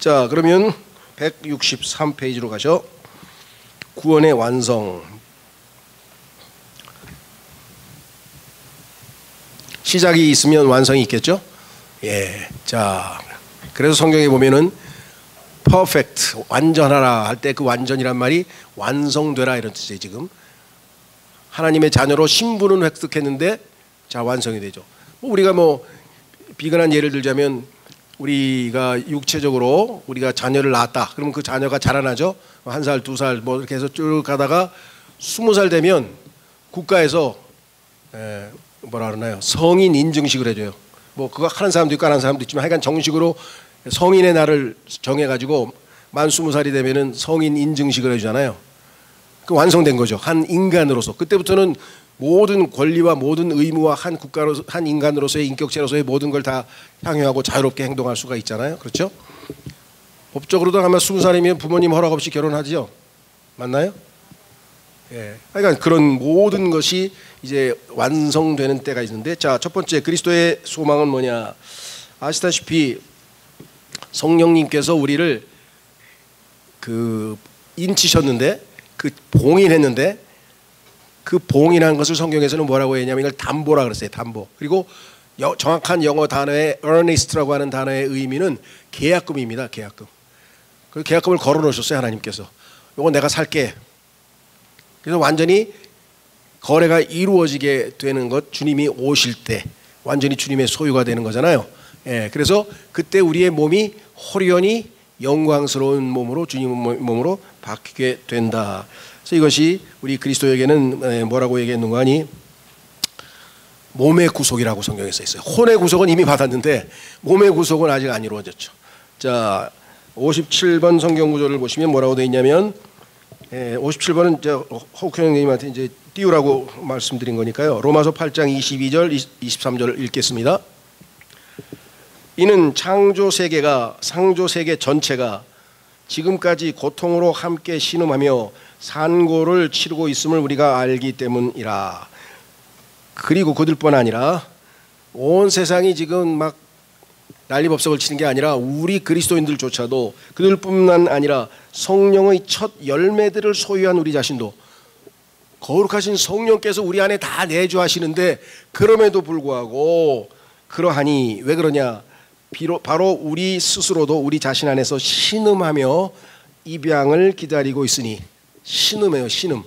자, 그러면 163페이지로 가셔. 구원의 완성. 시작이 있으면 완성이 있겠죠? 예. 자, 그래서 성경에 보면은 perfect, 완전하라 할 때 그 완전이란 말이 완성되라 이런 뜻이에요. 지금 하나님의 자녀로 신분은 획득했는데 자, 완성이 되죠. 우리가 뭐 비근한 예를 들자면 우리가 육체적으로 우리가 자녀를 낳았다. 그러면 그 자녀가 자라나죠. 1살, 2살 뭐 이렇게 해서 쭉 가다가 20살 되면 국가에서 뭐라 그러나요? 성인 인증식을 해줘요. 뭐 그거 하는 사람도 있고 안 하는 사람도 있지만 하여간 정식으로 성인의 날을 정해가지고 만 20살이 되면은 성인 인증식을 해주잖아요. 그 완성된 거죠. 한 인간으로서. 그때부터는 모든 권리와 모든 의무와 한 국가로 한 인간으로서의 인격체로서의 모든 걸 다 향유하고 자유롭게 행동할 수가 있잖아요. 그렇죠? 법적으로도 아마 20살이면 부모님 허락 없이 결혼하죠. 맞나요? 예. 그러니까 그런 모든 것이 이제 완성되는 때가 있는데, 자, 첫 번째 그리스도의 소망은 뭐냐? 아시다시피 성령님께서 우리를 그 인치셨는데, 그 봉인했는데, 그 봉인한 것을 성경에서는 뭐라고 했냐면 이걸 담보라 그랬어요. 담보. 그리고 정확한 영어 단어의 earnest라고 하는 단어의 의미는 계약금입니다. 계약금. 그 계약금을 걸어 놓으셨어요. 하나님께서. 이거 내가 살게. 그래서 완전히 거래가 이루어지게 되는 것, 주님이 오실 때 완전히 주님의 소유가 되는 거잖아요. 예, 그래서 그때 우리의 몸이 호련히 영광스러운 몸으로, 주님 몸으로 바뀌게 된다. 그래서 이것이 우리 그리스도에게는 뭐라고 얘기했는가 하니 몸의 구속이라고 성경에 써 있어요. 혼의 구속은 이미 받았는데 몸의 구속은 아직 안 이루어졌죠. 자, 57번 성경 구절을 보시면 뭐라고 되어 있냐면 57번은 허욱 형님한테 이제 띄우라고 말씀드린 거니까요. 로마서 8장 22절 23절을 읽겠습니다. 이는 창조 세계가, 상조 세계 전체가 지금까지 고통으로 함께 신음하며 산고를 치르고 있음을 우리가 알기 때문이라. 그리고 그들뿐 아니라 온 세상이 지금 막 난리법석을 치는 게 아니라 우리 그리스도인들조차도, 그들뿐만 아니라 성령의 첫 열매들을 소유한 우리 자신도 거룩하신 성령께서 우리 안에 다 내주하시는데, 그럼에도 불구하고 그러하니 왜 그러냐? 바로 우리 스스로도 우리 자신 안에서 신음하며 입양을 기다리고 있으니. 신음해요. 신음.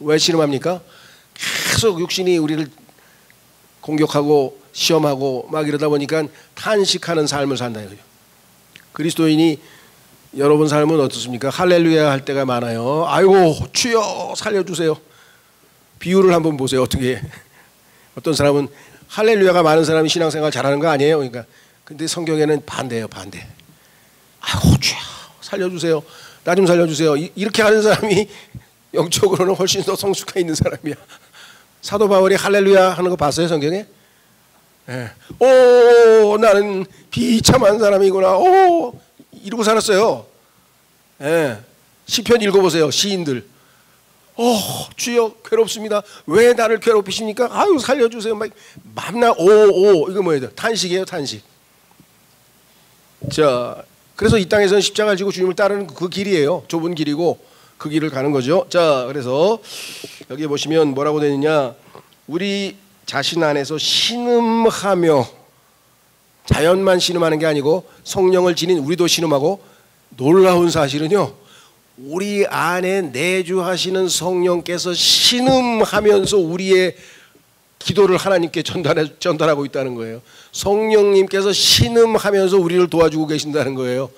왜 신음합니까? 계속 육신이 우리를 공격하고 시험하고 막 이러다 보니까 탄식하는 삶을 산다 이거죠. 그리스도인이 여러분 삶은 어떻습니까? 할렐루야 할 때가 많아요. 아이고 주여 살려주세요. 비유를 한번 보세요. 어떻게 어떤 사람은 할렐루야가 많은 사람이 신앙생활 잘하는 거 아니에요? 그러니까 근데 성경에는 반대예요. 반대. 아이고 주여 살려주세요. 나 좀 살려주세요. 이렇게 하는 사람이 영적으로는 훨씬 더 성숙해 있는 사람이야. 사도 바울이 할렐루야 하는 거 봤어요 성경에? 예. 오 나는 비참한 사람이구나. 오 이러고 살았어요. 예. 시편 읽어보세요. 시인들. 주여 괴롭습니다. 왜 나를 괴롭히십니까? 아유 살려주세요. 막 맘나 오 이거 뭐예요? 탄식이에요 탄식. 자 그래서 이 땅에서는 십자가를 지고 주님을 따르는 그 길이에요. 좁은 길이고 그 길을 가는 거죠. 자 그래서 여기 보시면 뭐라고 되느냐? 우리 자신 안에서 신음하며, 자연만 신음하는 게 아니고 성령을 지닌 우리도 신음하고, 놀라운 사실은요 우리 안에 내주하시는 성령께서 신음하면서 우리의 기도를 하나님께 전달하고 있다는 거예요. 성령님께서 신음하면서 우리를 도와주고 계신다는 거예요.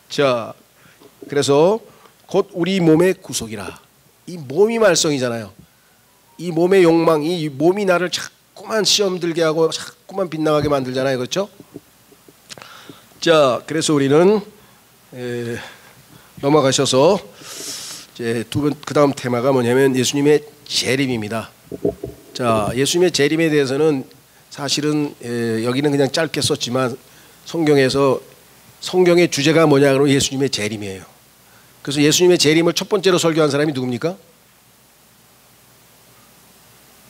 자 그래서 곧 우리 몸의 구속이라. 이 몸이 말썽이잖아요. 이 몸의 욕망, 이 몸이 나를 자꾸만 시험 들게 하고 자꾸만 빗나가게 만들잖아요. 그렇죠? 자 그래서 우리는 넘어가셔서 이제 그 다음 테마가 뭐냐면 예수님의 재림입니다. 자 예수님의 재림에 대해서는 사실은 여기는 그냥 짧게 썼지만 성경의 주제가 뭐냐 그러면 예수님의 재림이에요. 그래서 예수님의 재림을 첫 번째로 설교한 사람이 누굽니까?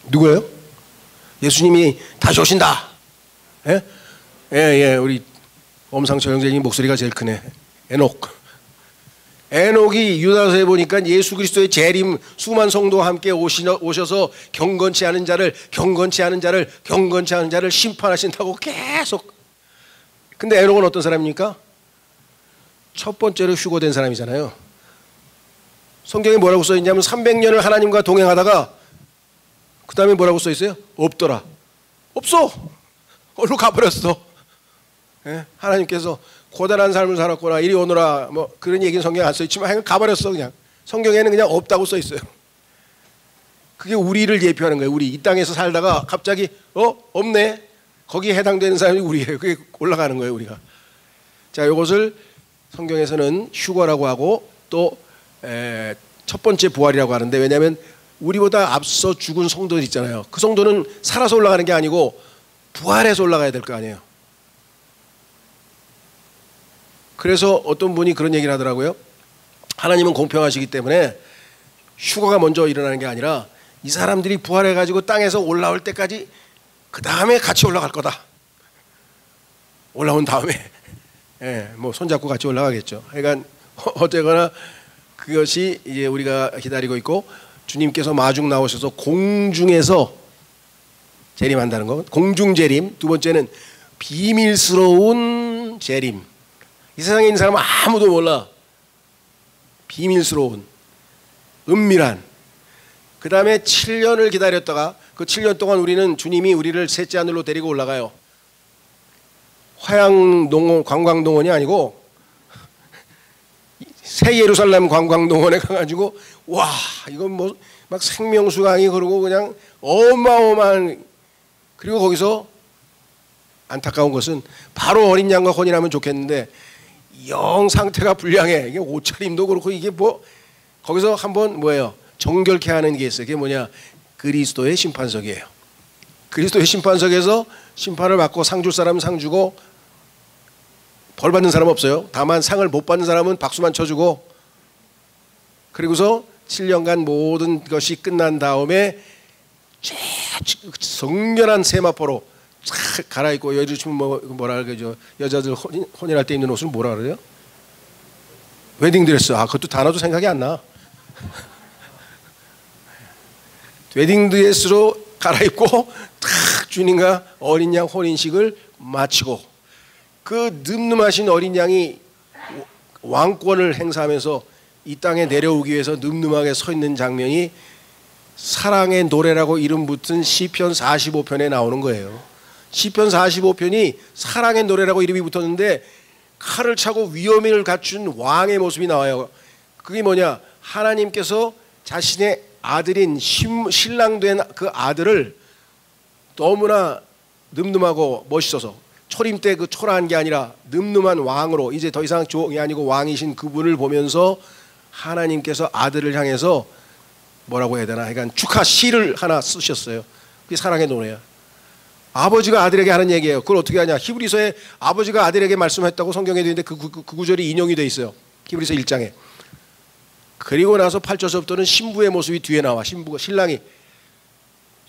누구예요? 예수님이 다시 오신다. 예, 우리 엄상철 형제님 목소리가 제일 크네. 에녹이 유다서에 보니까 예수 그리스도의 재림, 수많은 성도와 함께 오셔서 경건치 않은 자를 심판하신다고 계속. 근데 에녹은 어떤 사람입니까? 첫 번째로 휴거된 사람이잖아요. 성경에 뭐라고 써있냐면 300년을 하나님과 동행하다가 그 다음에 뭐라고 써있어요? 없더라. 없어. 얼로 가버렸어. 예? 하나님께서 고단한 삶을 살았구나, 이리 오너라, 뭐 그런 얘기는 성경에 안 써있지만 가버렸어. 그냥 성경에는 그냥 없다고 써있어요. 그게 우리를 예표하는 거예요. 우리 이 땅에서 살다가 갑자기 없네. 거기에 해당되는 사람이 우리예요. 그게 올라가는 거예요, 우리가. 자, 이것을 성경에서는 휴거라고 하고 또 첫 번째 부활이라고 하는데, 왜냐하면 우리보다 앞서 죽은 성도들 있잖아요. 그 성도는 살아서 올라가는 게 아니고 부활해서 올라가야 될 거 아니에요. 그래서 어떤 분이 그런 얘기를 하더라고요. 하나님은 공평하시기 때문에 휴거가 먼저 일어나는 게 아니라 이 사람들이 부활해가지고 땅에서 올라올 때까지 그 다음에 같이 올라갈 거다. 올라온 다음에 뭐 손잡고 같이 올라가겠죠. 그러니까 어쨌거나 그것이 이제 우리가 기다리고 있고, 주님께서 마중 나오셔서 공중에서 재림한다는 거. 공중 재림. 두 번째는 비밀스러운 재림. 이 세상에 있는 사람은 아무도 몰라. 비밀스러운, 은밀한. 그 다음에 7년을 기다렸다가 그 7년 동안 우리는 주님이 우리를 셋째 하늘로 데리고 올라가요. 화양농원 관광동원이 아니고 새 예루살렘 관광동원에 가가지고 와, 이건 뭐 막 생명수강이 그러고 그냥 어마어마한. 그리고 거기서 안타까운 것은 바로 어린 양과 혼인하면 좋겠는데 영 상태가 불량해. 이게 옷차림도 그렇고 이게 뭐 거기서 한번 뭐예요? 정결케 하는 게 있어요. 그게 뭐냐? 그리스도의 심판석이에요. 그리스도의 심판석에서 심판을 받고 상 줄 사람은 상 주고 벌 받는 사람은 없어요. 다만 상을 못 받는 사람은 박수만 쳐주고, 그리고서 7년간 모든 것이 끝난 다음에 성렬한 세마포로 착 갈아입고, 요즘 뭐라 그러죠? 여자들 혼인할 때 입는 옷을 뭐라 그래요? 웨딩드레스. 그것도 단어도 생각이 안 나. 웨딩드레스로 갈아입고 탁 주님과 어린 양 혼인식을 마치고, 그 늠름하신 어린 양이 왕권을 행사하면서 이 땅에 내려오기 위해서 늠름하게 서 있는 장면이 사랑의 노래라고 이름 붙은 시편 45편에 나오는 거예요. 시편 45편이 사랑의 노래라고 이름이 붙었는데 칼을 차고 위엄을 갖춘 왕의 모습이 나와요. 그게 뭐냐? 하나님께서 자신의 아들인 신랑된 그 아들을 너무나 늠름하고 멋있어서, 초림 때 그 초라한 게 아니라 늠름한 왕으로, 이제 더 이상 종이 아니고 왕이신 그분을 보면서 하나님께서 아들을 향해서 뭐라고 해야 되나, 그러니까 축하 시를 하나 쓰셨어요. 그게 사랑의 노래야. 아버지가 아들에게 하는 얘기예요. 그걸 어떻게 하냐? 히브리서에 아버지가 아들에게 말씀했다고 성경에 되어 있는데 그 구절이 인용이 되어 있어요. 히브리서 1장에. 그리고 나서 8절서부터는 신부의 모습이 뒤에 나와. 신랑이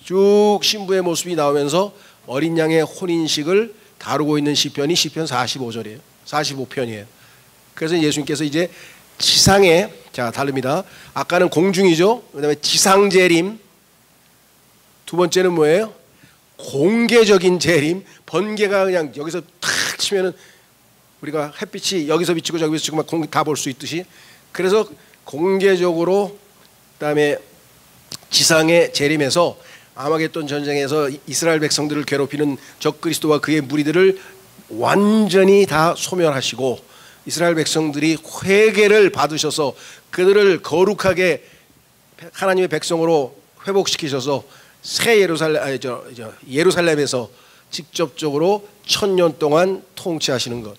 쭉 신부의 모습이 나오면서 어린 양의 혼인식을 다루고 있는 시편이 시편 45절이에요. 45편이에요. 그래서 예수님께서 이제 지상에, 자, 다릅니다. 아까는 공중이죠. 그다음에 지상 재림. 두 번째는 뭐예요? 공개적인 재림. 번개가 그냥 여기서 탁 치면은 우리가 햇빛이 여기서 비치고 저기서 비치고 막 다 볼 수 있듯이, 그래서 공개적으로, 그다음에 지상의 재림에서 아마겟돈 전쟁에서 이스라엘 백성들을 괴롭히는 적그리스도와 그의 무리들을 완전히 다 소멸하시고, 이스라엘 백성들이 회개를 받으셔서 그들을 거룩하게 하나님의 백성으로 회복시키셔서 새 예루살렘에서 직접적으로 1000년 동안 통치하시는 것.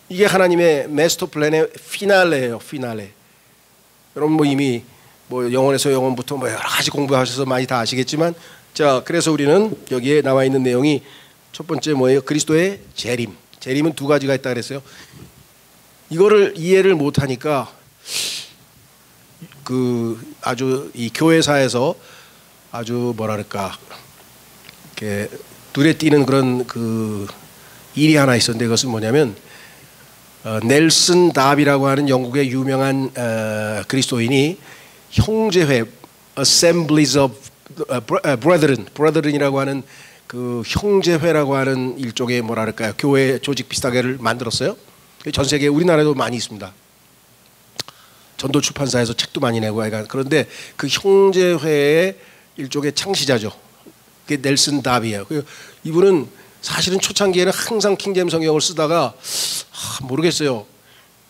이게 하나님의 마스터 플랜의 피날레예요. 피날레. 여러분 뭐 이미 뭐 영원에서 영원부터 뭐 여러 가지 공부하셔서 많이 다 아시겠지만, 자, 그래서 우리는 여기에 나와 있는 내용이 첫 번째 뭐예요? 그리스도의 재림. 재림은 두 가지가 있다 그랬어요. 이거를 이해를 못하니까 그 아주 이 교회사에서 아주 뭐랄까 이렇게 눈에 띄는 그런 그 일이 하나 있었는데 그것은 뭐냐면 넬슨 다비라고 하는 영국의 유명한 그리스도인이 형제회 Assemblies of Brethren이라고 하는 그 형제회라고 하는 일종의 뭐랄까요 교회 조직 비슷하게를 만들었어요. 전 세계 우리나라에도 많이 있습니다. 전도 출판사에서 책도 많이 내고 그런데 그 형제회의 일종의 창시자죠. 그게 넬슨 다비예요. 이분은 사실은 초창기에는 항상 킹제임 성경을 쓰다가 모르겠어요.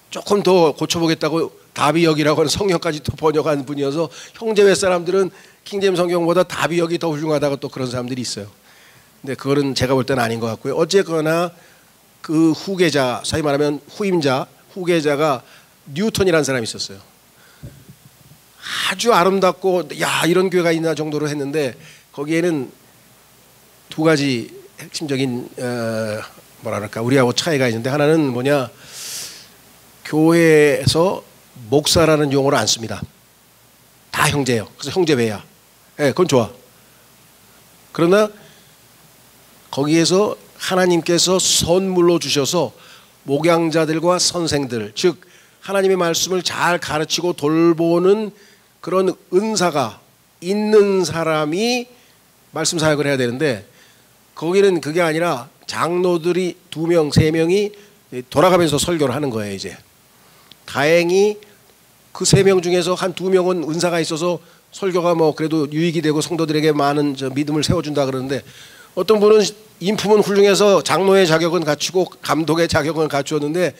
조금 더 고쳐보겠다고 다비역이라고 하는 성경까지 또 번역한 분이어서 형제회 사람들은 킹제임 성경보다 다비역이 더 훌륭하다고 또 그런 사람들이 있어요. 근데 그거는 제가 볼 때는 아닌 것 같고요. 어쨌거나 그 후계자, 사실 말하면 후계자가 뉴턴이라는 사람이 있었어요. 아주 아름답고 야 이런 교회가 있나 정도로 했는데 거기에는 두 가지 핵심적인 뭐랄까 우리하고 차이가 있는데 하나는 뭐냐 교회에서 목사라는 용어를 안 씁니다. 다 형제예요. 그래서 형제회야. 예, 그건 좋아. 그러나 거기에서 하나님께서 선물로 주셔서 목양자들과 선생들, 즉 하나님의 말씀을 잘 가르치고 돌보는 그런 은사가 있는 사람이 말씀 사역을 해야 되는데 거기는 그게 아니라 장로들이 2명, 3명이 돌아가면서 설교를 하는 거예요. 이제 다행히 그 3명 중에서 한 2명은 은사가 있어서 설교가 뭐 그래도 유익이 되고 성도들에게 많은 믿음을 세워준다 그러는데 어떤 분은 인품은 훌륭해서 장로의 자격은 갖추고 감독의 자격은 갖추었는데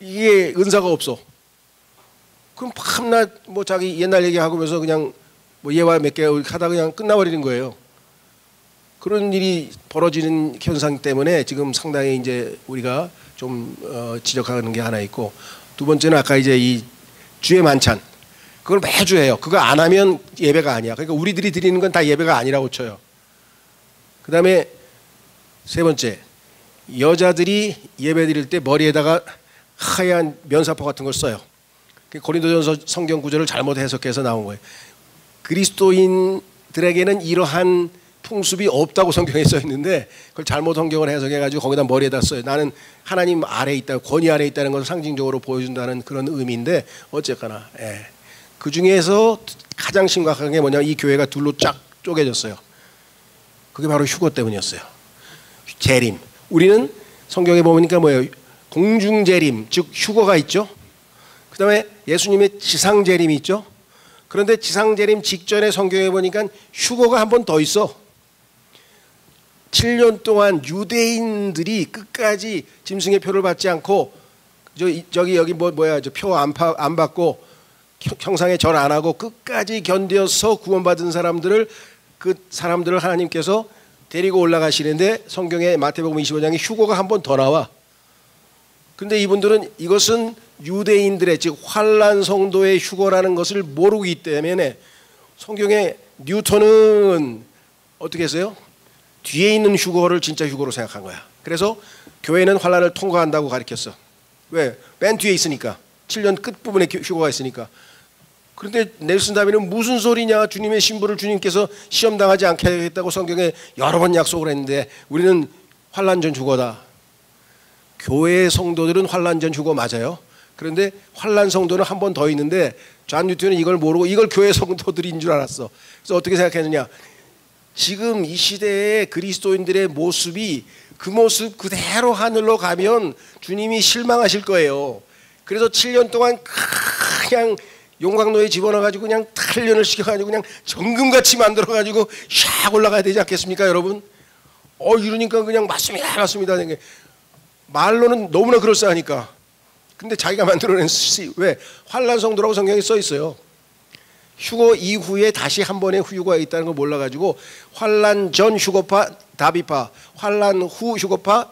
이게 은사가 없어. 그럼 밤낮 뭐 자기 옛날 얘기하면서 그냥 뭐 예화 몇 개 하다 그냥 끝나버리는 거예요. 그런 일이 벌어지는 현상 때문에 지금 상당히 이제 우리가 좀 지적하는 게 하나 있고 두 번째는 아까 이제 이 주의 만찬 그걸 매주 해요. 그거 안 하면 예배가 아니야. 그러니까 우리들이 드리는 건 다 예배가 아니라고 쳐요. 그 다음에 세 번째 여자들이 예배 드릴 때 머리에다가 하얀 면사포 같은 걸 써요. 고린도전서 성경 구절을 잘못 해석해서 나온 거예요. 그리스도인들에게는 이러한 풍습이 없다고 성경에 써 있는데 그걸 잘못 성경을 해석해가지고 거기다 머리에다 써요. 나는 하나님 아래에 있다, 권위 아래에 있다는 것을 상징적으로 보여준다는 그런 의미인데 어쨌거나 그 중에서 가장 심각한 게 뭐냐 이 교회가 둘로 쫙 쪼개졌어요. 그게 바로 휴거 때문이었어요. 재림. 우리는 성경에 보니까 뭐예요? 공중재림, 즉 휴거가 있죠. 그 다음에 예수님의 지상재림이 있죠. 그런데 지상재림 직전에 성경에 보니까 휴거가 한 번 더 있어. 7년 동안 유대인들이 끝까지 짐승의 표를 받지 않고 저기 여기 뭐야 저 표 안 받고 형상에 절 안 하고 끝까지 견뎌서 구원받은 사람들을 그 사람들을 하나님께서 데리고 올라가시는데 성경에 마태복음 25장에 휴거가 한 번 더 나와. 근데 이분들은 이것은 유대인들의 즉 환난 성도의 휴거라는 것을 모르기 때문에 성경에 뉴턴은 어떻게 했어요? 뒤에 있는 휴거를 진짜 휴거로 생각한 거야. 그래서 교회는 환난을 통과한다고 가르쳤어. 왜? 맨 뒤에 있으니까. 7년 끝부분에 휴거가 있으니까. 그런데 넬슨 다비는 무슨 소리냐 주님의 신부를 주님께서 시험당하지 않게 하겠다고 성경에 여러 번 약속을 했는데 우리는 환난 전 휴거다. 교회 성도들은 환난 전 휴거 맞아요. 그런데 환난 성도는 한 번 더 있는데 존 뉴턴은 이걸 모르고 이걸 교회 성도들인 줄 알았어. 그래서 어떻게 생각했느냐 지금 이 시대의 그리스도인들의 모습이 그 모습 그대로 하늘로 가면 주님이 실망하실 거예요. 그래서 7년 동안 그냥 용광로에 집어넣어가지고 그냥 단련을 시켜가지고 그냥 정금같이 만들어가지고 샥 올라가야 되지 않겠습니까 여러분? 이러니까 그냥 맞습니다 맞습니다. 말로는 너무나 그럴싸하니까. 근데 자기가 만들어낸 왜? 환난 성도라고 성경에 써 있어요. 휴거 이후에 다시 한 번의 휴거가 있다는 걸 몰라가지고 환난 전 휴거파 다비파, 환난 후 휴거파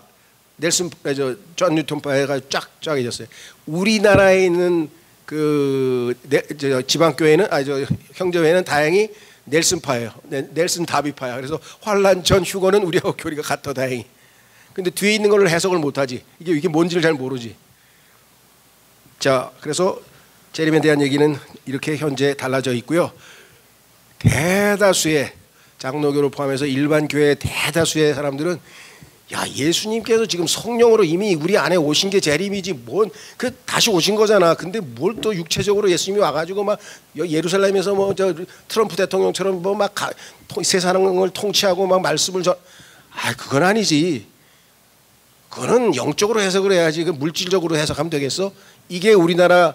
존 뉴턴파가 쫙 해졌어요. 우리나라에 있는 그 지방교회는 형제회는 다행히 넬슨파예요. 넬슨 다비파야. 그래서 환난 전 휴거는 우리하고 교리가 같아 다행히. 근데 뒤에 있는 걸 해석을 못하지. 이게 뭔지를 잘 모르지. 자, 그래서 재림에 대한 얘기는 이렇게 현재 달라져 있고요. 대다수의 장로교를 포함해서 일반 교회의 대다수의 사람들은 야, 예수님께서 지금 성령으로 이미 우리 안에 오신 게 재림이지 뭔 그 다시 오신 거잖아. 근데 뭘 또 육체적으로 예수님이 와가지고 막 예루살렘에서 뭐 저 트럼프 대통령처럼 뭐 막 세상을 통치하고 막 말씀을 그건 아니지. 그거는 영적으로 해석을 해야지. 그 물질적으로 해석하면 되겠어? 이게 우리나라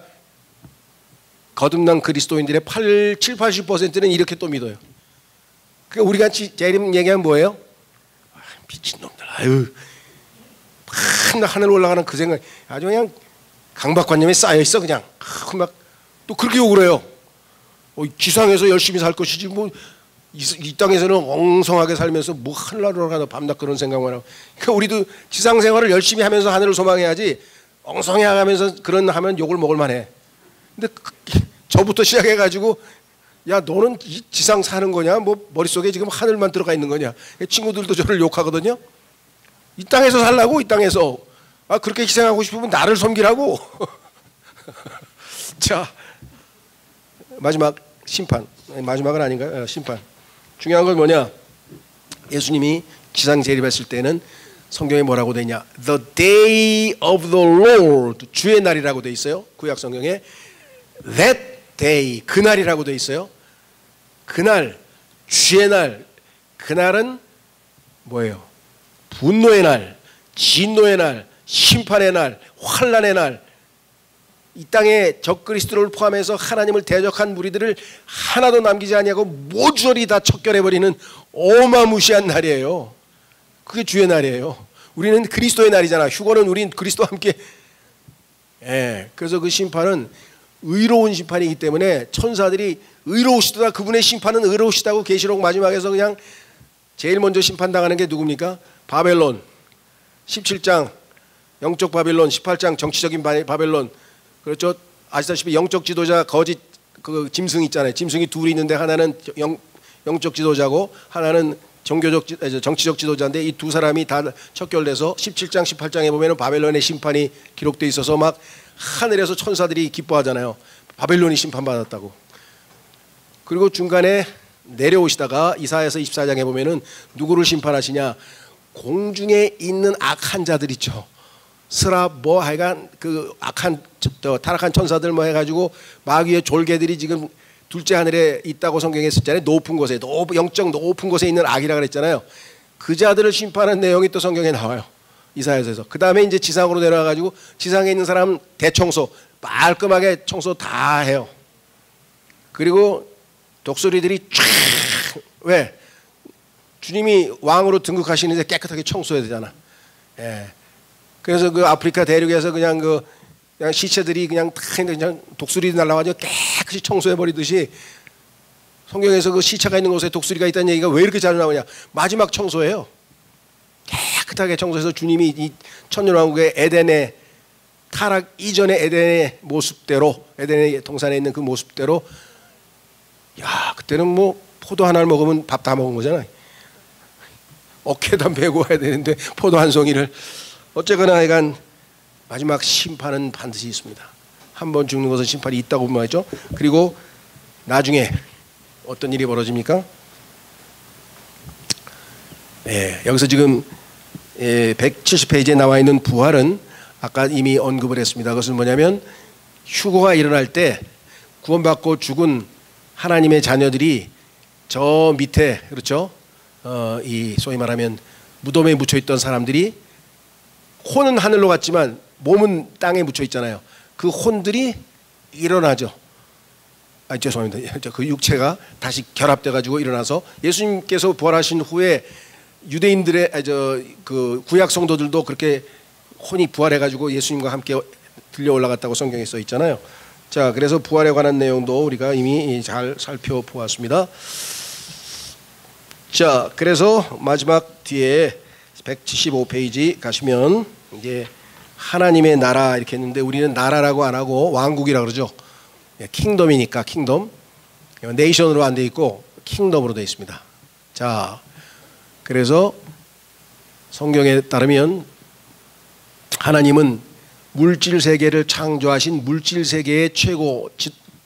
거듭난 그리스도인들의 70-80%는 이렇게 또 믿어요. 그러니까 우리가 재림 얘기하면 뭐예요? 미친놈들, 아유, 하늘 올라가는 그 생각, 아주 그냥 강박관념에 쌓여 있어 그냥. 막 또 그렇게 욕을 해요. 지상에서 열심히 살 것이지 뭐 이 땅에서는 엉성하게 살면서 뭐 하늘나라로 가다 밤낮 그런 생각만 하고. 그러니까 우리도 지상 생활을 열심히 하면서 하늘을 소망해야지. 엉성해 가면서 그런 하면 욕을 먹을 만해. 근데 저부터 시작해가지고 야, 너는 이 지상 사는 거냐? 뭐 머릿속에 지금 하늘만 들어가 있는 거냐? 친구들도 저를 욕하거든요. 이 땅에서 살라고, 이 땅에서. 그렇게 희생하고 싶으면 나를 섬기라고. 자, 마지막 심판. 마지막은 아닌가요? 심판. 중요한 건 뭐냐? 예수님이 지상 재림했을 때는 성경에 뭐라고 돼 있냐? The day of the Lord. 주의 날이라고 돼 있어요. 구약 성경에. That day. 그날이라고 돼 있어요. 그날, 주의 날. 그날은 뭐예요? 분노의 날, 진노의 날, 심판의 날, 환난의 날. 이 땅에 적그리스도를 포함해서 하나님을 대적한 무리들을 하나도 남기지 아니하고 모조리 다 척결해버리는 어마무시한 날이에요. 그게 주의 날이에요. 우리는 그리스도의 날이잖아. 휴거는 우린 그리스도와 함께. 그래서 그 심판은 의로운 심판이기 때문에 천사들이 의로우시다, 그분의 심판은 의로우시다고 계시록 마지막에서 그냥 제일 먼저 심판당하는 게 누굽니까? 바벨론 17장 영적 바벨론, 18장 정치적인 바벨론. 그렇죠? 아시다시피 영적 지도자 거짓 그 짐승 있잖아요. 짐승이 둘이 있는데 하나는 영적 지도자고 하나는 정치적 지도자인데 이 두 사람이 다 척결돼서 17장 18장에 보면은 바벨론의 심판이 기록돼 있어서 막 하늘에서 천사들이 기뻐하잖아요. 바벨론이 심판받았다고. 그리고 중간에 내려오시다가 이사야서 24장에 보면은 누구를 심판하시냐? 공중에 있는 악한 자들 있죠. 스랍 뭐 하여간 그 악한 타락한 천사들 뭐 해가지고 마귀의 졸개들이 지금 둘째 하늘에 있다고 성경에 썼잖아요. 높은 곳에, 영적 높은 곳에 있는 악이라 그랬잖아요. 그 자들을 심판하는 내용이 또 성경에 나와요. 이사야서에서. 그 다음에 이제 지상으로 내려와가지고 지상에 있는 사람 대청소, 깔끔하게 청소 다 해요. 그리고 독수리들이 쫙, 왜? 주님이 왕으로 등극하시는데 깨끗하게 청소해야 되잖아. 그래서 그 아프리카 대륙에서 그냥 시체들이 그냥 독수리 날라가지고 깨끗이 청소해 버리듯이 성경에서 그 시체가 있는 곳에 독수리가 있다는 얘기가 왜 이렇게 잘 나오냐? 마지막 청소예요. 깨끗하게 청소해서 주님이 이 천년왕국의 에덴의 타락 이전의 에덴의 모습대로, 에덴의 동산에 있는 그 모습대로, 야, 그때는 뭐 포도 하나를 먹으면 밥 다 먹은 거잖아요. 어깨에다 메고 와야 되는데 포도 한 송이를. 어쨌거나 하여간 마지막 심판은 반드시 있습니다. 한 번 죽는 것은 심판이 있다고 말이죠. 그리고 나중에 어떤 일이 벌어집니까? 여기서 지금 170페이지에 나와 있는 부활은 아까 이미 언급을 했습니다. 그것은 뭐냐면 휴거가 일어날 때 구원받고 죽은 하나님의 자녀들이 저 밑에, 그렇죠? 이 소위 말하면 무덤에 묻혀 있던 사람들이 혼은 하늘로 갔지만 몸은 땅에 묻혀 있잖아요. 그 혼들이 일어나죠. 죄송합니다. 그 육체가 다시 결합돼 가지고 일어나서 예수님께서 부활하신 후에 유대인들의 그 구약 성도들도 그렇게 혼이 부활해 가지고 예수님과 함께 들려 올라갔다고 성경에 써 있잖아요. 자, 그래서 부활에 관한 내용도 우리가 이미 잘 살펴보았습니다. 자, 그래서 마지막 뒤에 175페이지 가시면 이제 하나님의 나라 이렇게 했는데 우리는 나라라고 안 하고 왕국이라고 그러죠. 킹덤이니까 킹덤. 네이션으로 안 돼 있고 킹덤으로 돼 있습니다. 자, 그래서 성경에 따르면 하나님은 물질 세계를 창조하신 물질 세계의 최고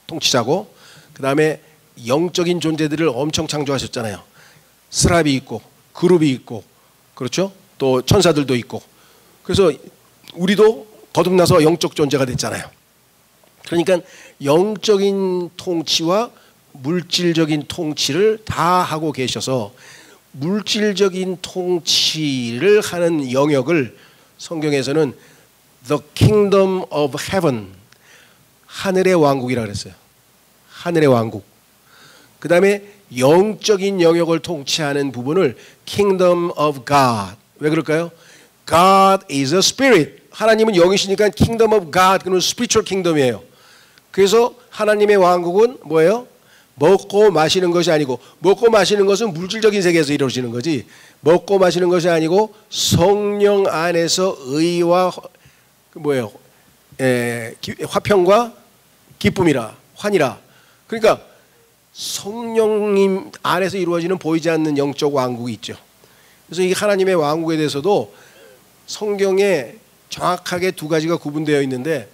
통치자고, 그 다음에 영적인 존재들을 엄청 창조하셨잖아요. 스랍이 있고 그룹이 있고, 그렇죠? 또 천사들도 있고. 그래서 우리도 거듭나서 영적 존재가 됐잖아요. 그러니까 영적인 통치와 물질적인 통치를 다 하고 계셔서 물질적인 통치를 하는 영역을 성경에서는 The Kingdom of Heaven, 하늘의 왕국이라고 그랬어요. 하늘의 왕국. 그 다음에 영적인 영역을 통치하는 부분을 Kingdom of God. 왜 그럴까요? God is a spirit. 하나님은 영이시니까 Kingdom of God, 그는 spiritual kingdom이에요. 그래서 하나님의 왕국은 뭐예요? 먹고 마시는 것이 아니고, 먹고 마시는 것은 물질적인 세계에서 이루어지는 거지, 먹고 마시는 것이 아니고 성령 안에서 의와 뭐예요? 화평과 기쁨이라, 환이라. 그러니까 성령님 안에서 이루어지는 보이지 않는 영적 왕국이 있죠. 그래서 이 하나님의 왕국에 대해서도 성경에 정확하게 두 가지가 구분되어 있는데,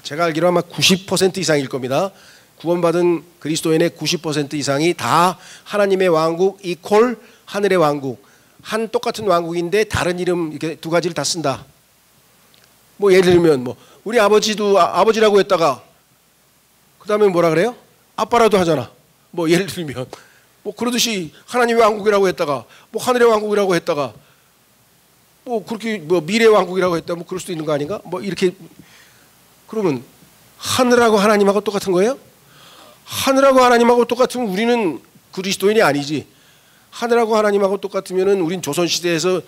제가 알기로 아마 90% 이상일 겁니다. 구원받은 그리스도인의 90% 이상이 다 하나님의 왕국 이퀄 하늘의 왕국, 한 똑같은 왕국인데 다른 이름, 이렇게 두 가지를 다 쓴다. 뭐 예를 들면 뭐 우리 아버지도 아버지라고 했다가 그 다음에 뭐라 그래요? 아빠라도 하잖아. 뭐 예를 들면 뭐 그러듯이 하나님의 왕국이라고 했다가 뭐 하늘의 왕국이라고 했다가 뭐 그렇게 뭐 미래 왕국이라고 했다, 뭐 그럴 수도 있는 거 아닌가? 뭐 이렇게. 그러면 하늘하고 하나님하고 똑같은 거예요? 하늘하고 하나님하고 똑같으면 우리는 그리스도인이 아니지. 하늘하고 하나님하고 똑같으면은 우린 조선시대에서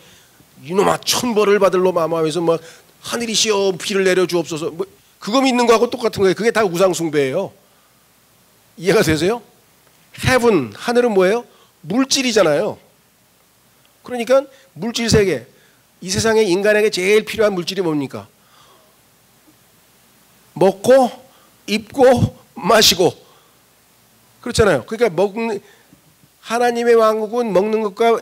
이놈아 천벌을 받을 놈 아마하면서 막 하늘이시여 비를 내려주옵소서, 뭐 그거 믿는 거하고 똑같은 거예요. 그게 다 우상숭배예요. 이해가 되세요? heaven, 하늘은 뭐예요? 물질이잖아요. 그러니까 물질 세계, 이 세상에 인간에게 제일 필요한 물질이 뭡니까? 먹고 입고 마시고, 그렇잖아요. 그러니까 하나님의 왕국은 먹는 것과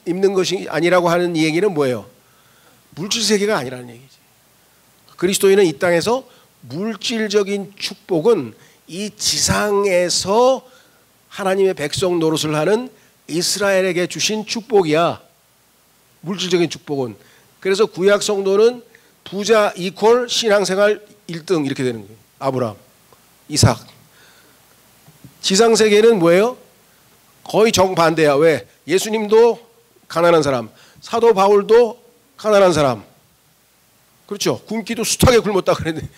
입는 것이 아니라고 하는 이 얘기는 뭐예요? 물질 세계가 아니라는 얘기지. 그리스도인은 이 땅에서 물질적인 축복은 이 지상에서 하나님의 백성 노릇을 하는 이스라엘에게 주신 축복이야. 물질적인 축복은. 그래서 구약 성도는 부자 이퀄 신앙생활 1등 이렇게 되는 거예요. 아브라함, 이삭. 지상 세계는 뭐예요? 거의 정반대야. 왜? 예수님도 가난한 사람, 사도 바울도 가난한 사람. 그렇죠. 굶기도 숱하게 굶었다 그랬는데,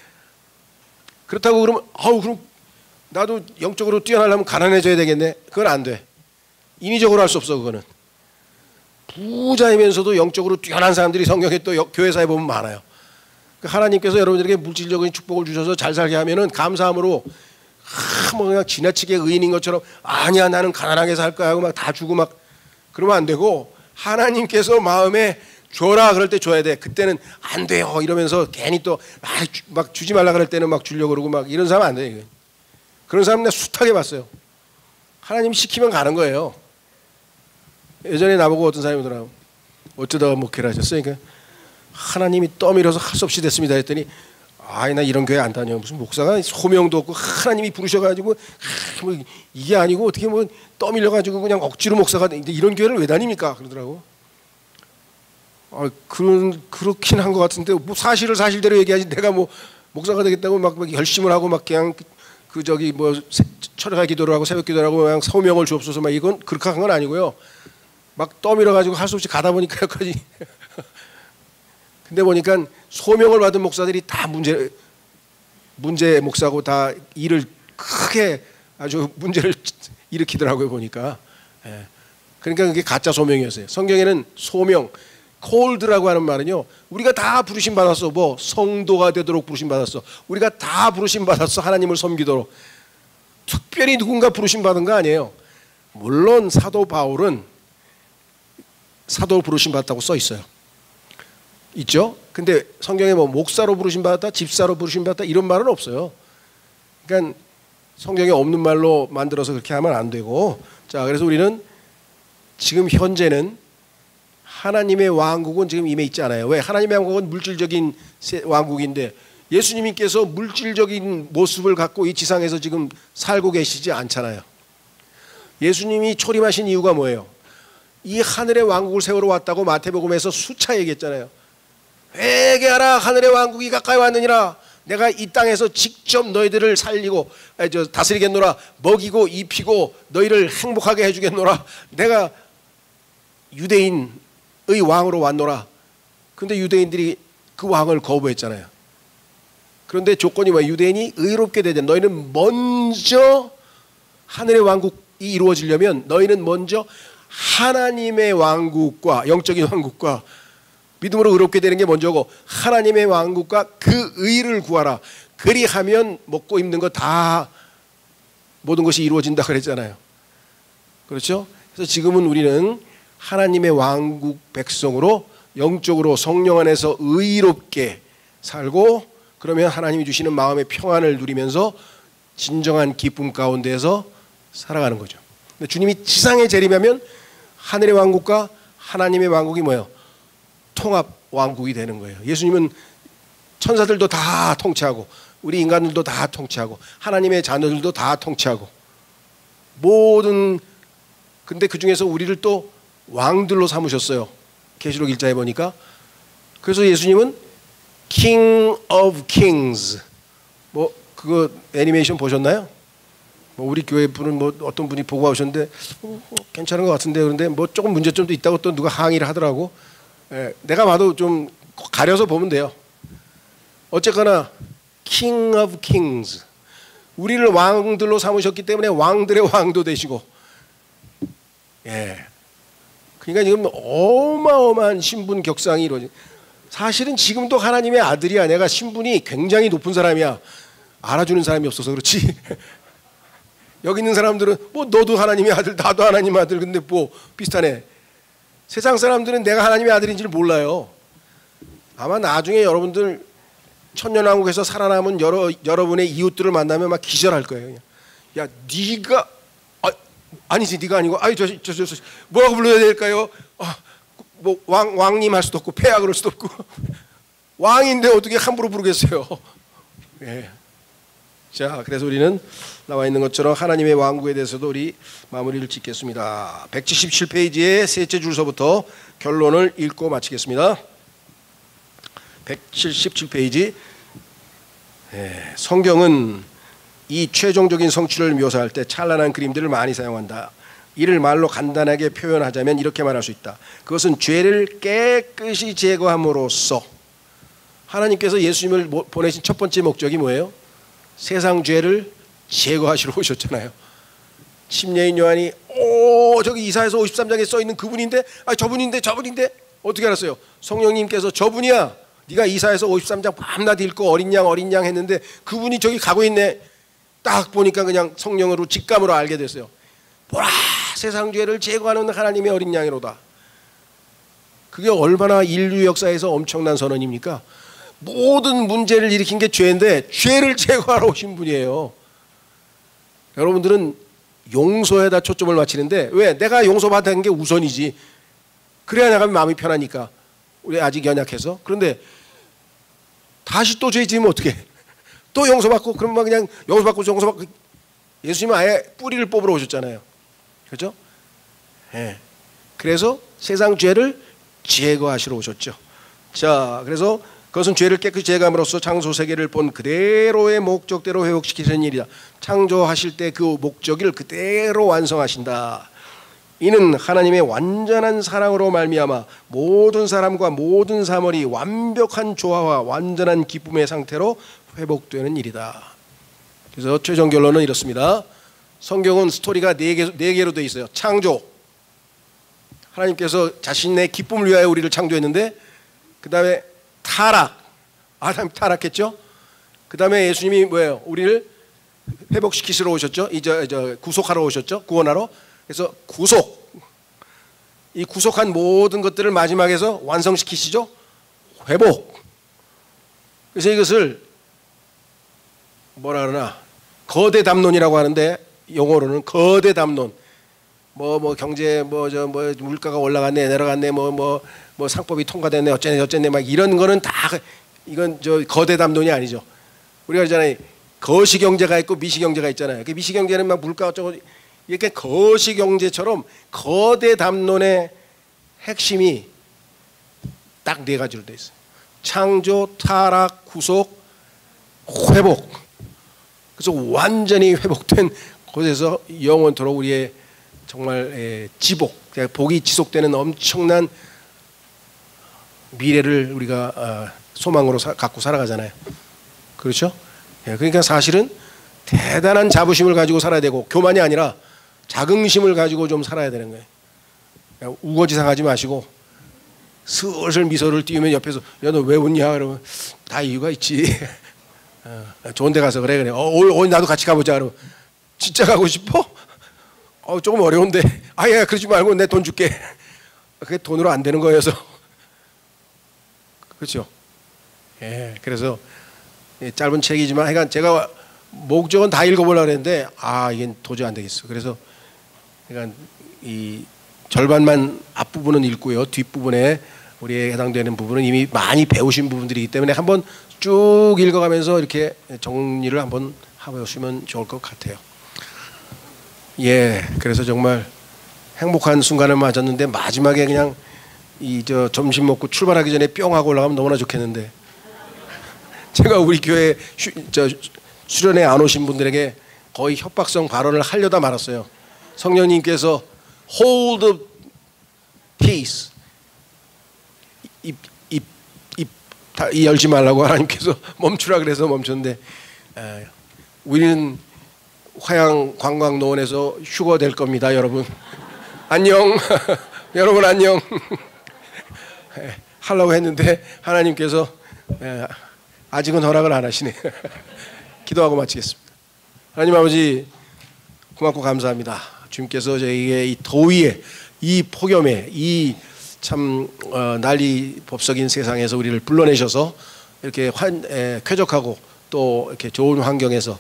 그렇다고 그러면 그럼 나도 영적으로 뛰어나려면 가난해져야 되겠네. 그건 안 돼. 인위적으로 할 수 없어. 그거는. 부자이면서도 영적으로 뛰어난 사람들이 성경에 또 교회사에 보면 많아요. 하나님께서 여러분들에게 물질적인 축복을 주셔서 잘 살게 하면은 감사함으로 뭐 그냥 지나치게 의인인 것처럼 아니야 나는 가난하게 살 거야 하고 막 다 주고 막 그러면 안 되고, 하나님께서 마음에 줘라 그럴 때 줘야 돼. 그때는 안 돼요 이러면서 괜히 또 막 주지 말라 그럴 때는 막 주려고 그러고 막 이런 사람 안 돼. 그런 사람 내가 숱하게 봤어요. 하나님 시키면 가는 거예요. 예전에 나보고 어떤 사람이 더라고, 어쩌다가 목회를 하셨어요? 그러니까 하나님이 떠밀어서 할 수 없이 됐습니다 했더니, 나 이런 교회 안 다녀. 무슨 목사가 소명도 없고 하나님이 부르셔가지고 뭐 이게 아니고 어떻게 뭐 떠밀려가지고 그냥 억지로 목사가 이런 교회를 왜 다닙니까? 그러더라고. 그렇긴 한 것 같은데 뭐 사실을 사실대로 얘기하지, 내가 뭐 목사가 되겠다고 막 열심을 하고 막 그냥 그 저기 뭐 철야 기도를 하고 새벽 기도를 하고 그냥 소명을 주옵소서 막 이건 그렇게 한 건 아니고요. 막 떠밀어가지고 할 수 없이 가다 보니까 여기까지. 근데 보니까 소명을 받은 목사들이 다 문제 목사고 다 일을 크게 아주 문제를 일으키더라고요 보니까. 그러니까 그게 가짜 소명이었어요. 성경에는 소명, 콜드라고 하는 말은요, 우리가 다 부르심 받았어. 뭐 성도가 되도록 부르심 받았어. 우리가 다 부르심 받았어. 하나님을 섬기도록. 특별히 누군가 부르심 받은 거 아니에요. 물론 사도 바울은 사도 부르심 받았다고 써 있어요. 있죠? 근데 성경에 뭐 목사로 부르심 받았다, 집사로 부르심 받았다 이런 말은 없어요. 그러니까 성경에 없는 말로 만들어서 그렇게 하면 안 되고, 자, 그래서 우리는 지금 현재는 하나님의 왕국은 지금 임해 있지 않아요. 왜? 하나님의 왕국은 물질적인 왕국인데 예수님께서 물질적인 모습을 갖고 이 지상에서 지금 살고 계시지 않잖아요. 예수님이 초림하신 이유가 뭐예요? 이 하늘의 왕국을 세우러 왔다고 마태복음에서 수차 얘기했잖아요. 회개하라, 하늘의 왕국이 가까이 왔느니라. 내가 이 땅에서 직접 너희들을 살리고 다스리겠노라. 먹이고 입히고 너희를 행복하게 해주겠노라. 내가 유대인의 왕으로 왔노라. 그런데 유대인들이 그 왕을 거부했잖아요. 그런데 조건이 뭐야? 유대인이 의롭게 되자. 너희는 먼저 하늘의 왕국이 이루어지려면 너희는 먼저 하나님의 왕국과 영적인 왕국과 믿음으로 의롭게 되는 게 먼저고 하나님의 왕국과 그 의를 구하라. 그리하면 먹고 입는 거 다 모든 것이 이루어진다 그랬잖아요. 그렇죠? 그래서 지금은 우리는 하나님의 왕국 백성으로 영적으로 성령 안에서 의롭게 살고 그러면 하나님이 주시는 마음의 평안을 누리면서 진정한 기쁨 가운데에서 살아가는 거죠. 근데 주님이 지상에 재림하면 하늘의 왕국과 하나님의 왕국이 뭐예요? 통합 왕국이 되는 거예요. 예수님은 천사들도 다 통치하고 우리 인간들도 다 통치하고 하나님의 자녀들도 다 통치하고 모든 근데 그 중에서 우리를 또 왕들로 삼으셨어요. 계시록 1장에 보니까. 그래서 예수님은 King of Kings. 뭐 그거 애니메이션 보셨나요? 뭐 우리 교회 분은 뭐 어떤 분이 보고 오셨는데 괜찮은 것 같은데 그런데 뭐 조금 문제점도 있다고 또 누가 항의를 하더라고. 내가 봐도 좀 가려서 보면 돼요. 어쨌거나 King of Kings. 우리를 왕들로 삼으셨기 때문에 왕들의 왕도 되시고. 그러니까 지금 어마어마한 신분 격상이 이루어진. 사실은 지금도 하나님의 아들이야. 내가 신분이 굉장히 높은 사람이야. 알아주는 사람이 없어서 그렇지. 여기 있는 사람들은 뭐 너도 하나님의 아들, 나도 하나님의 아들. 근데 뭐 비슷하네. 세상 사람들은 내가 하나님의 아들인지를 몰라요. 아마 나중에 여러분들 천년왕국에서 살아남은 여러분의 이웃들을 만나면 막 기절할 거예요. 그냥. 야, 네가 아니지, 네가 아니고, 저 뭐라고 불러야 될까요? 뭐 왕님 할 수도 없고 폐하 그럴 수도 없고 왕인데 어떻게 함부로 부르겠어요? 자, 그래서 우리는 나와 있는 것처럼 하나님의 왕국에 대해서도 우리 마무리를 짓겠습니다. 177페이지의 셋째 줄서부터 결론을 읽고 마치겠습니다. 177페이지. 성경은 이 최종적인 성취를 묘사할 때 찬란한 그림들을 많이 사용한다. 이를 말로 간단하게 표현하자면 이렇게 말할 수 있다. 그것은 죄를 깨끗이 제거함으로써 하나님께서 예수님을 보내신 첫 번째 목적이 뭐예요? 세상 죄를 제거하시러 오셨잖아요. 침례인 요한이 저기 이사야서 53장에 써있는 그분인데 저분인데 어떻게 알았어요? 성령님께서 저분이야. 네가 이사야서 53장 밤낮 읽고 어린 양 했는데 그분이 저기 가고 있네. 딱 보니까 그냥 성령으로 직감으로 알게 됐어요. 보라, 세상 죄를 제거하는 하나님의 어린 양이로다. 그게 얼마나 인류 역사에서 엄청난 선언입니까? 모든 문제를 일으킨 게 죄인데 죄를 제거하러 오신 분이에요. 여러분들은 용서에다 초점을 맞추는데 왜? 내가 용서받는 게 우선이지. 그래야 내가 마음이 편하니까. 우리 아직 연약해서. 그런데 다시 또 죄 지으면 어떡해? 또 용서받고 그러면 그냥 용서받고 예수님은 아예 뿌리를 뽑으러 오셨잖아요. 그렇죠? 그래서 세상 죄를 제거하시러 오셨죠. 자, 그래서 그것은 죄를 깨끗이 제거함으로써 창조 세계를 본 그대로의 목적대로 회복시키시는 일이다. 창조하실 때 그 목적을 그대로 완성하신다. 이는 하나님의 완전한 사랑으로 말미암아 모든 사람과 모든 사물이 완벽한 조화와 완전한 기쁨의 상태로 회복되는 일이다. 그래서 최종 결론은 이렇습니다. 성경은 스토리가 네 개로 되어 있어요. 창조. 하나님께서 자신의 기쁨을 위하여 우리를 창조했는데 그 다음에 타락. 아담 타락했죠. 그 다음에 예수님이 뭐예요? 우리를 회복시키시러 오셨죠. 이제 구속하러 오셨죠. 구원하러. 그래서 구속. 이 구속한 모든 것들을 마지막에서 완성시키시죠. 회복. 그래서 이것을 뭐라 그러나 거대 담론이라고 하는데 용어로는 거대 담론. 뭐 경제 뭐 물가가 올라갔네 내려갔네 뭐 상법이 통과됐네 어쨌네 막 이런 거는 다 이건 거대 담론이 아니죠. 우리가 그러잖아요. 거시 경제가 있고 미시 경제가 있잖아요. 그 미시 경제는 막 물가 어쩌고 이렇게 거시경제처럼 거대 담론의 핵심이 딱 네 가지로 돼 있어요. 창조, 타락, 구속, 회복. 그래서 완전히 회복된 곳에서 영원토록 우리의 정말 지복, 복이 지속되는 엄청난 미래를 우리가 소망으로 갖고 살아가잖아요. 그렇죠? 그러니까 사실은 대단한 자부심을 가지고 살아야 되고, 교만이 아니라 자긍심을 가지고 좀 살아야 되는 거예요. 우거지상하지 마시고 슬슬 미소를 띄우면 옆에서 야, 너 왜 웃냐? 그러면 다 이유가 있지. 좋은 데 가서 그래. 오늘 나도 같이 가보자. 그러면 진짜 가고 싶어? 조금 어려운데. 야, 그러지 말고 내 돈 줄게. 그게 돈으로 안 되는 거여서. 그렇죠? 그래서 짧은 책이지만 하여간 제가 목적은 다 읽어보려고 했는데 이게 도저히 안 되겠어. 그래서 그러니까 이 절반만 앞부분은 읽고요. 뒷부분에 우리에 해당되는 부분은 이미 많이 배우신 부분들이기 때문에 한번 쭉 읽어가면서 이렇게 정리를 한번 해보시면 좋을 것 같아요. 그래서 정말 행복한 순간을 맞았는데 마지막에 그냥 점심 먹고 출발하기 전에 뿅 하고 올라가면 너무나 좋겠는데, 제가 우리 교회 수련회 안 오신 분들에게 거의 협박성 발언을 하려다 말았어요. 성령님께서 hold peace, 입 열지 말라고 하나님께서 멈추라 그래서 멈췄는데, 우리는 화양관광노원에서 휴거 될 겁니다. 여러분 안녕. 여러분 안녕. 하려고 했는데 하나님께서 아직은 허락을 안 하시네. 기도하고 마치겠습니다. 하나님 아버지, 고맙고 감사합니다. 주님께서 저희의 이 더위에, 이 폭염에, 이 참 난리 법석인 세상에서 우리를 불러내셔서 이렇게 쾌적하고 또 이렇게 좋은 환경에서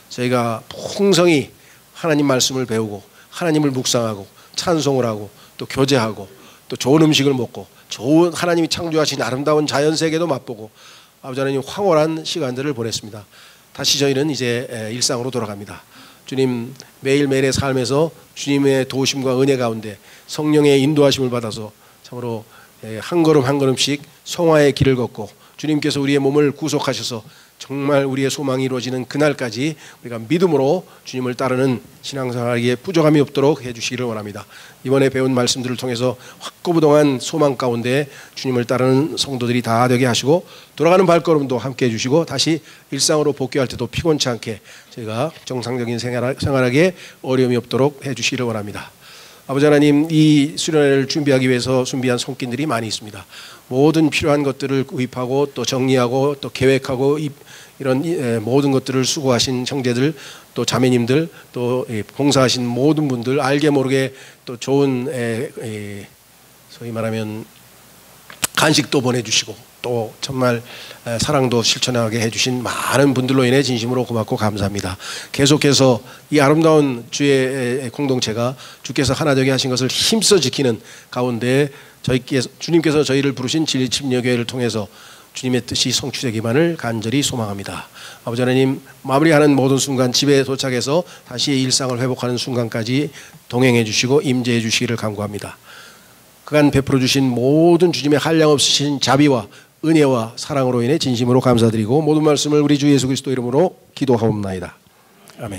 저희가 풍성히 하나님 말씀을 배우고 하나님을 묵상하고 찬송을 하고 또 교제하고 또 좋은 음식을 먹고 좋은 하나님이 창조하신 아름다운 자연 세계도 맛보고 아버지 하나님 황홀한 시간들을 보냈습니다. 다시 저희는 이제 일상으로 돌아갑니다. 주님, 매일매일의 삶에서 주님의 도우심과 은혜 가운데 성령의 인도하심을 받아서 참으로 한 걸음 한 걸음씩 성화의 길을 걷고 주님께서 우리의 몸을 구속하셔서 정말 우리의 소망이 이루어지는 그날까지 우리가 믿음으로 주님을 따르는 신앙생활에 부족함이 없도록 해주시기를 원합니다. 이번에 배운 말씀들을 통해서 확고부동한 소망 가운데 주님을 따르는 성도들이 다 되게 하시고, 돌아가는 발걸음도 함께 해주시고 다시 일상으로 복귀할 때도 피곤치 않게 저희가 정상적인 생활하기에 어려움이 없도록 해주시기를 원합니다. 아버지 하나님, 이 수련회를 준비하기 위해서 준비한 손길들이 많이 있습니다. 모든 필요한 것들을 구입하고 또 정리하고 또 계획하고 이런 모든 것들을 수고하신 형제들, 또 자매님들, 또 봉사하신 모든 분들, 알게 모르게 또 좋은 소위 말하면 간식도 보내주시고 또 정말 사랑도 실천하게 해주신 많은 분들로 인해 진심으로 고맙고 감사합니다. 계속해서 이 아름다운 주의 공동체가 주께서 하나 되게 하신 것을 힘써 지키는 가운데 주님께서 저희를 부르신 진리침례교회를 통해서 주님의 뜻이 성취되기만을 간절히 소망합니다. 아버지 하나님, 마무리하는 모든 순간 집에 도착해서 다시 일상을 회복하는 순간까지 동행해 주시고 임재해 주시기를 간구합니다. 그간 베풀어 주신 모든 주님의 한량없으신 자비와 은혜와 사랑으로 인해 진심으로 감사드리고 모든 말씀을 우리 주 예수 그리스도 이름으로 기도하옵나이다. 아멘.